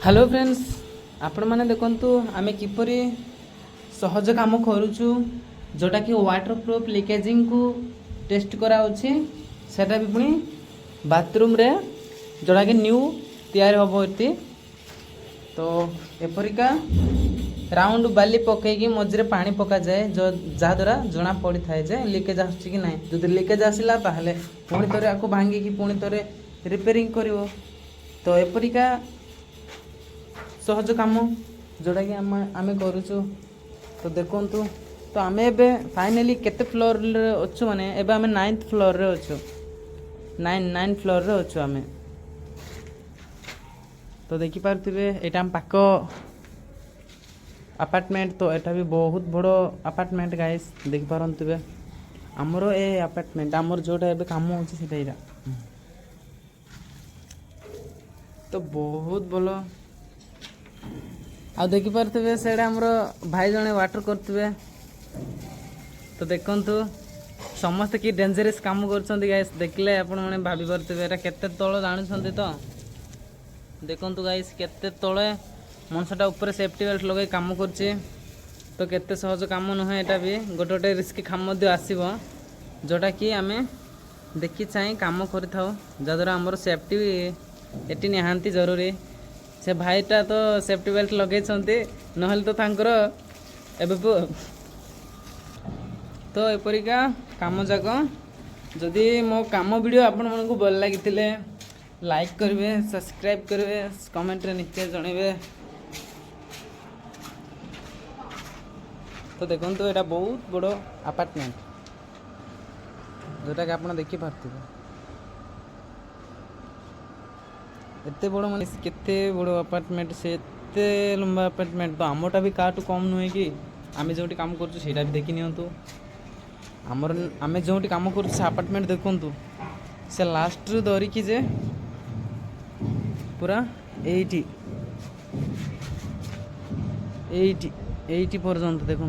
Hello friends आपण मैंने देखु आम किपरि सहज काम करुचु जोटा कि वाटर प्रूफ लिकेजिंग को टेस्ट कराऊँगी सेटा भी पुणी बाथरूम रे जोटा कि न्यू तैयार हम ये तो एपरिका राउंड बाली पकईकि मझे पानी पका जाए जो जहाद्वारा जना पड़ी थाए जे लिकेज आसुची कि ना जो लिकेज आसला ताहले पुणी थरे आपको भांगिकी पुणी थरे रिपेयरिंग करिवो तो एपरिका सहज काम जोटा कि आम करुचु तो देखु तो आम ए फाइनाली केते फ्लोर रे अच्छु माने एबे आम 9th फ्लोर रे अच्छु 9 फ्लोर रे अच्छु आम तो देखि पारथिबे एटा हम पाक अपार्टमेंट तो एटा भी बहुत बड़ो अपार्टमेंट गाइस देखि पारथिबे हमरो ए अपार्टमेंट हमर जोटा एबे काम होछि सेटा इरा तो बहुत भलो आ देखि पारथिबे सेडा हमरो भाई जने वाटर करथिबे तो देखंतु समस्त की डेंजरस काम करछंती गाइस देखले आपण माने भाबी पारथिबे एटा केते तळ जानुछंती तो देखंतु गाइस केते तळे मनसटा ऊपर सेफ्टी बेल्ट लगे काम करछि तो केते सहज काम न है एटा भी गोटे गोटे रिस्क काम मध्ये आसीबो जोटा कि आमे देखि चाहि काम करिथाउ जदरा हमर सेफ्टी एटी निहांती जरूरी से भाईटा तो सेफ्टी बेल्ट लगे नहले तो तांकर एबे तो एपरिका काम जाक जदि मो काम वीडियो आपण मानकु भल लागिथिले लाइक करेंगे सब्सक्राइब करेंगे कमेंट रे निश्चय जणेबे तो देखो तो यहाँ बहुत बड़ अपार्टमेंट जोटा कि आप देखी पार्थिबे एते बड़ माने केते बड़ अपार्टमेंट से एते लंबा अपार्टमेंट तो आमटा भी काटू कम नुहे कि आम जो काम कर सेटा भी देखी नियंतु आमर आम जो काम कर अपार्टमेंट देखु से लास्ट रू धरिकी जे पूरा 80 पर्यंत देखो।